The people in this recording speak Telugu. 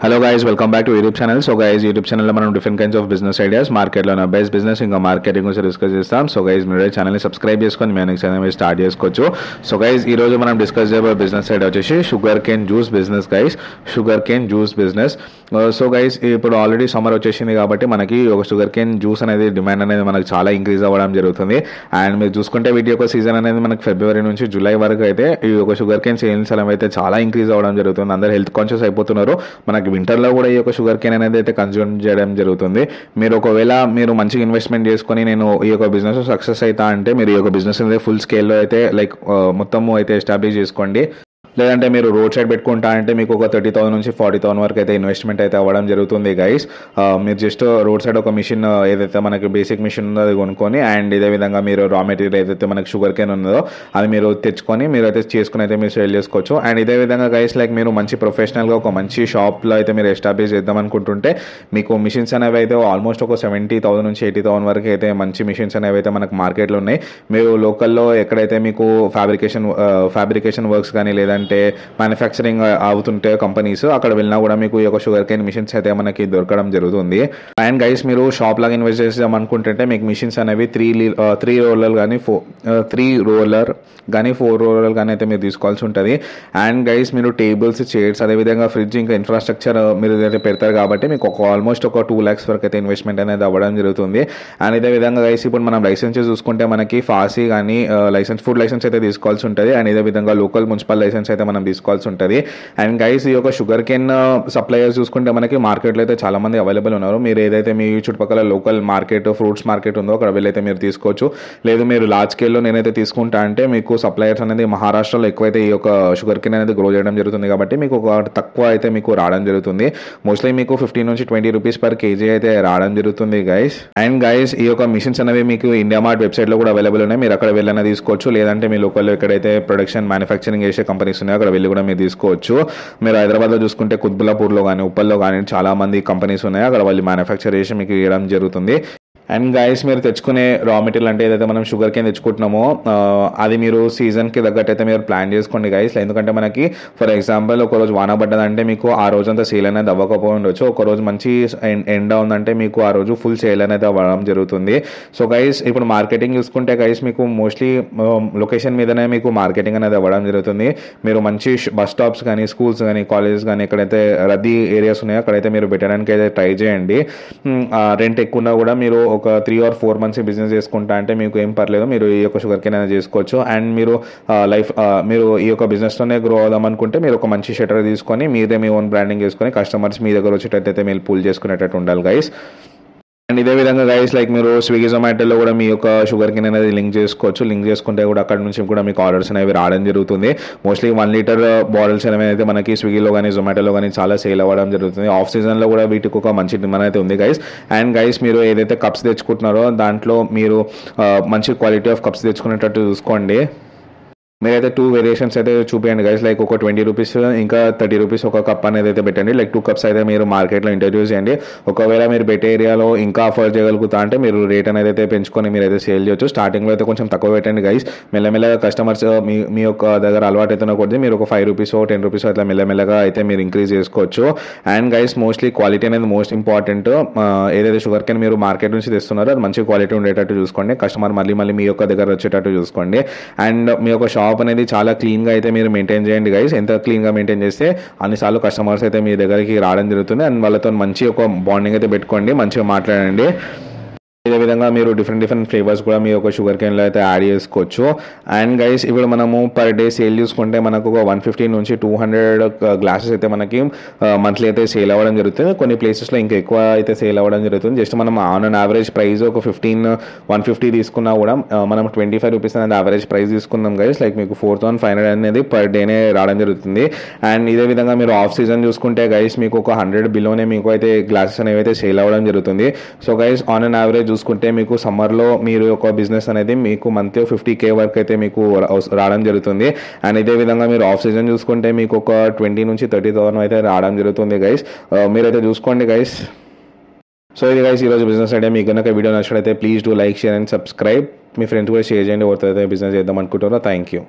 Hello guys, welcome back to YouTube channel. So guys, YouTube ఛానల్లో మనం different kinds of business ideas, మార్కెట్లో ఉన్న బెస్ట్ బిజినెస్ ఇంకా మార్కెటింగ్ గురించి డిస్కస్ చేస్తాం. సో గైస్, మీరు ఛానల్ని సబ్స్క్రైబ్ చేసుకొని మీ నెక్స్ట్ ఛానల్ స్టార్ట్ చేసుకోవచ్చు. సో గైస్, ఈ రోజు మనం డిస్కస్ చేయబోయే బిజినెస్ ఐడియా వచ్చేసి sugar cane juice business guys. Sugar cane juice business. So guys, ఇప్పుడు ఆల్రెడీ సమ్మర్ వచ్చేసింది కాబట్టి మనకి ఒక షుగర్ కేన్ జ్యూస్ అనేది డిమాండ్ అనేది మనకు చాలా ఇంక్రీజ్ అవ్వడం జరుగుతుంది. అండ్ మీరు చూసుకుంటే వీటి యొక్క సీజన్ అనేది మనకి ఫిబ్రవరి నుంచి జూలై వరకు అయితే ఈ యొక్క షుగర్ కేన్ సేల్స్ అనేవి అయితే చాలా ఇంక్రీజ్ అవ్వడం జరుగుతుంది. అందరూ హెల్త్ కాన్షియస్ అయిపోతున్నారు. మనకి వింటర్లో కూడా ఈ యొక్క షుగర్ కేన్ అనేది అయితే కన్జ్యూమ్ చేయడం జరుగుతుంది. మీరు ఒకవేళ మీరు మంచిగా ఇన్వెస్ట్మెంట్ చేసుకొని నేను ఈ యొక్క బిజినెస్ సక్సెస్ అవుతా అంటే మీరు ఈ యొక్క బిజినెస్ అనేది ఫుల్ స్కేల్లో అయితే మొత్తము అయితే ఎస్టాబ్లిష్ చేసుకోండి. లేదంటే మీరు రోడ్ సైడ్ పెట్టుకుంటా అంటే మీకు ఒక 30,000 నుంచి 40,000 వరకు అయితే ఇన్వెస్ట్మెంట్ అయితే అవ్వడం జరుగుతుంది గైస్. మీరు జస్ట్ రోడ్ సైడ్ ఒక మిషన్ ఏదైతే మనకి బేసిక్ మిషన్ ఉందో అది కొనుక్కొని, అండ్ ఇదే విధంగా మీరు రా మెటీరియల్ ఏదైతే మనకి షుగర్ కేన్ ఉందో అది మీరు తెచ్చుకొని మీరు అయితే చేసుకుని అయితే మీరు సేల్ చేసుకోవచ్చు. అండ్ ఇదే విధంగా గైస్ మీరు మంచి ప్రొఫెషనల్గా ఒక మంచి షాప్లో అయితే మీరు ఎస్టాబ్లిష్ చేద్దాం అనుకుంటుంటే మీకు మిషన్స్ అనేవి అయితే ఆల్మోస్ట్ ఒక 70,000 నుంచి 80,000 వరకు అయితే మంచి మిషన్స్ అనేవి అయితే మనకు మార్కెట్లో ఉన్నాయి. మీరు లోకల్లో ఎక్కడైతే మీకు ఫ్యాబ్రికేషన్ వర్క్స్ కానీ లేదంటే మ్యానుఫ్యాక్చరింగ్ అవుతుంటే కంపెనీస్ అక్కడ వెళ్ళినా కూడా మీకు ఈ యొక్క షుగర్ కేన్ మిషన్స్ అయితే మనకి దొరకడం జరుగుతుంది. అండ్ గైస్, మీరు షాప్ లాగా ఇన్వెస్ట్ చేద్దాం అనుకుంటుంటే మీకు మిషన్స్ అనేవి 3 రోలర్ కానీ 4 రోలర్ కానీ అయితే మీరు తీసుకోవాల్సి ఉంటుంది. అండ్ గైస్, మీరు టేబుల్స్, చైర్స్, అదేవిధంగా ఫ్రిడ్జ్ ఇంకా ఇన్ఫ్రాస్ట్రక్చర్ మీరు అయితే పెడతారు కాబట్టి మీకు ఆల్మోస్ట్ ఒక 2 lakhs వరకు అయితే ఇన్వెస్ట్మెంట్ అనేది అవ్వడం జరుగుతుంది. అండ్ ఇదే విధంగా గైస్, ఇప్పుడు మనం లైసెన్సెస్ చూసుకుంటే మనకి ఫాసీ కానీ ఫుడ్ లైసెన్స్ అయితే తీసుకోవాల్సి ఉంటుంది. అండ్ ఇదే విధంగా లోకల్ మున్సిపల్ లైసెన్స్ అయితే మనం తీసుకోవాల్సి ఉంటుంది. అండ్ గైస్, ఈ యొక్క షుగర్ కేన్ సప్లయర్స్ చూసుకుంటే మనకి మార్కెట్లో అయితే చాలా మంది అవైలబుల్ ఉన్నారు. మీరు ఏదైతే మీ చుట్టుపక్కల లోకల్ మార్కెట్, ఫ్రూట్స్ మార్కెట్ ఉందో అక్కడ వెళ్ళైతే మీరు తీసుకోవచ్చు. లేదు మీరు లార్జ్ స్కేల్లో నేనైతే తీసుకుంటా అంటే మీకు సప్లయర్స్ అనేది మహారాష్ట్రలో ఎక్కువైతే ఈ యొక్క షుగర్ కేన్ అనేది గ్రో చేయడం జరుగుతుంది కాబట్టి మీకు ఒక తక్కువ అయితే మీకు రావడం జరుగుతుంది. మోస్ట్లీ మీకు 15 నుంచి 20 రూపీస్ పర్ కేజీ అయితే రావడం జరుగుతుంది గైస్. అండ్ గైస్, ఈ యొక్క మిషన్స్ అనేవి మీకు ఇండియా మార్ట్ వెబ్సైట్లో కూడా అవైలబుల్ ఉన్నాయి. మీరు అక్కడ వెళ్ళైనా తీసుకోవచ్చు. లేదంటే మీ లోకల్లో ఎక్కడైతే ప్రొడక్షన్ మ్యానుఫ్యాక్చరింగ్ చేసే కంపెనీస్ ఉన్నాయో అక్కడ వెళ్ళి కూడా మీరు తీసుకోవచ్చు. మీరు హైదరాబాద్లో చూసుకుంటే కుత్బుల్లాపూర్లో కానీ ఉప్పల్లో కానీ చాలా మంది కంపెనీస్ ఉన్నాయి. అక్కడ వాళ్ళు మ్యానుఫ్యాక్చర్ చేసి మీకు ఇవ్వడం జరుగుతుంది. అండ్ గైస్, మీరు తెచ్చుకునే రా మెటీరియల్ అంటే ఏదైతే మనం షుగర్ కేన్ తెచ్చుకుంటున్నామో అది మీరు సీజన్కి తగ్గట్టు అయితే మీరు ప్లాన్ చేసుకోండి గైస్. ఎందుకంటే మనకి ఫర్ ఎగ్జాంపుల్ ఒకరోజు వాన పడ్డదంటే మీకు ఆ రోజంతా సేల్ అనేది అవ్వకపోయి ఉండొచ్చు. ఒకరోజు మంచి ఎండ ఉందంటే మీకు ఆ రోజు ఫుల్ సేల్ అనేది అవ్వడం జరుగుతుంది. సో గైస్, ఇప్పుడు మార్కెటింగ్ చూసుకుంటే గైస్ మీకు మోస్ట్లీ లొకేషన్ మీదనే మీకు మార్కెటింగ్ అనేది అవ్వడం జరుగుతుంది. మీరు మంచి బస్ స్టాప్స్ కానీ, స్కూల్స్ కానీ, కాలేజెస్ కానీ ఎక్కడైతే రద్దీ ఏరియాస్ ఉన్నాయో అక్కడైతే మీరు పెట్టడానికి అయితే ట్రై చేయండి. రెంట్ ఎక్కువ ఉన్నా కూడా మీరు ఒక 3 or 4 months బిజినెస్ చేసుకుంటా అంటే మీకు ఏం పర్లేదు, మీరు ఈ యొక్క షుగర్ కేన్ అనేది చేసుకోవచ్చు. అండ్ మీరు మీరు ఈ యొక్క బిజినెస్లోనే గ్రో అవుదాం అనుకుంటే మీరు ఒక మంచి షట్టర్ తీసుకొని మీదే మీ ఓన్ బ్రాండింగ్ చేసుకొని కస్టమర్స్ మీ దగ్గర వచ్చేటట్టయితే మీరు పూల్ చేసుకునేటట్టు ఉండాలి గైస్. అండ్ ఇదే విధంగా గైస్ మీరు స్విగ్గీ, జొమాటోలో కూడా మీ యొక్క షుగర్ కేన్ అనేది లింక్ చేసుకోవచ్చు. లింక్ చేసుకుంటే కూడా అక్కడ నుంచి కూడా మీకు ఆర్డర్స్ అనేవి రావడం జరుగుతుంది. మోస్ట్లీ 1 liter బాటిల్స్ అనేవి అయితే మనకి స్విగ్గీలో కానీ జొమాటోలో కానీ చాలా సేల్ అవ్వడం జరుగుతుంది. ఆఫ్ సీజన్లో కూడా వీటికి ఒక మంచి డిమాండ్ అయితే ఉంది గైస్. అండ్ గైస్, మీరు ఏదైతే కప్స్ తెచ్చుకుంటున్నారో దాంట్లో మీరు మంచి క్వాలిటీ ఆఫ్ కప్స్ తెచ్చుకునేటట్టు చూసుకోండి. మీరైతే 2 వేరియేషన్స్ అయితే చూపించండి గైస్. ఒక 20 రూపీస్ ఇంకా 30 రూపీస్ ఒక కప్ అనేది అయితే పెట్టండి. 2 cups అయితే మీరు మార్కెట్లో ఇంట్రడ్యూస్ చేయండి. ఒకవేళ మీరు పెట్టే ఏరియాలో ఇంకా అఫోర్డ్ చేయగలుగుతా అంటే మీరు రేట్ అనేది అయితే పెంచుకొని మీరు అయితే సేల్ చేయొచ్చు. స్టార్టింగ్లో అయితే కొంచెం తక్కువ పెట్టండి గైస్. మెల్లమెల్లగా కస్టమర్స్ మీ యొక్క దగ్గర అలవాటు అయితే కొద్ది మీరు ఒక 5 రూపీస్ 10 రూపీస్ అట్లా మెల్లమెల్లగా అయితే మీరు ఇంక్రీజ్ చేసుకోవచ్చు. అండ్ గైస్, మోస్ట్లీ క్వాలిటీ అనేది మోస్ట్ ఇంపార్టెంట్. ఏదైతే షుగర్ కేన్ మీరు మార్కెట్ నుంచి తెస్తున్నారో అది మంచి క్వాలిటీ ఉండేటట్టు చూసుకోండి. కస్టమర్ మళ్ళీ మీ యొక్క దగ్గర వచ్చేటట్టు చూసుకోండి. అండ్ మీ యొక్క షాప్ అనేది చాలా క్లీన్గా అయితే మీరు మెయింటైన్ చేయండి గైస్. ఎంత క్లీన్గా మెయింటైన్ చేస్తే అన్నిసార్లు కస్టమర్స్ అయితే మీ దగ్గరికి రావడం జరుగుతుంది. అండ్ వాళ్ళతో మంచి ఒక బాండింగ్ అయితే పెట్టుకోండి, మంచిగా మాట్లాడండి. ఇదే విధంగా మీరు డిఫరెంట్ ఫ్లేవర్స్ కూడా మీ యొక్క షుగర్ కేన్లో అయితే యాడ్ చేసుకోవచ్చు. అండ్ గైస్, ఇప్పుడు మనము పర్ డే సేల్ చూసుకుంటే మనకు ఒక 150 నుంచి 200 గ్లాసెస్ అయితే మనకి మంత్లీ అయితే సేల్ అవ్వడం జరుగుతుంది. కొన్ని ప్లేసెస్లో ఇంకా ఎక్కువ అయితే సేల్ అవ్వడం జరుగుతుంది. జస్ట్ మనం ఆన్ అండ్ యావరేజ్ ప్రైస్ ఒక 150 తీసుకున్నా కూడా మనం 25 రూపీస్ అనేది యావరేజ్ ప్రైస్ తీసుకుందాం గైస్. మీకు 4,500 అనేది పర్ డేనే రావడం జరుగుతుంది. అండ్ ఇదే విధంగా మీరు ఆఫ్ సీజన్ చూసుకుంటే గైస్ మీకు ఒక 100 బిలోనే మీకు అయితే గ్లాసెస్ అనేవి అయితే సేల్ అవ్వడం జరుగుతుంది. So guys, on and average చూసుకుంటే మీకు సమ్మర్లో మీరు ఒక బిజినెస్ అనేది మీకు మంత్లీ 50K వరకు అయితే మీకు రావడం జరుగుతుంది. అండ్ ఇదే విధంగా మీరు ఆఫ్ సీజన్ చూసుకుంటే మీకు ఒక 20 నుంచి 30,000 అయితే రావడం జరుగుతుంది గైస్. మీరైతే చూసుకోండి గైస్. సో ఇది గైస్ ఈరోజు బిజినెస్ ఐడియా. మీకు కనుక వీడియో నచ్చినట్లయితే please do like, share and subscribe. Me friends కూడా షేర్ చేయండి ఎవరితో అయితే బిజినెస్ చేద్దాం అనుకుంటారో. Thank you.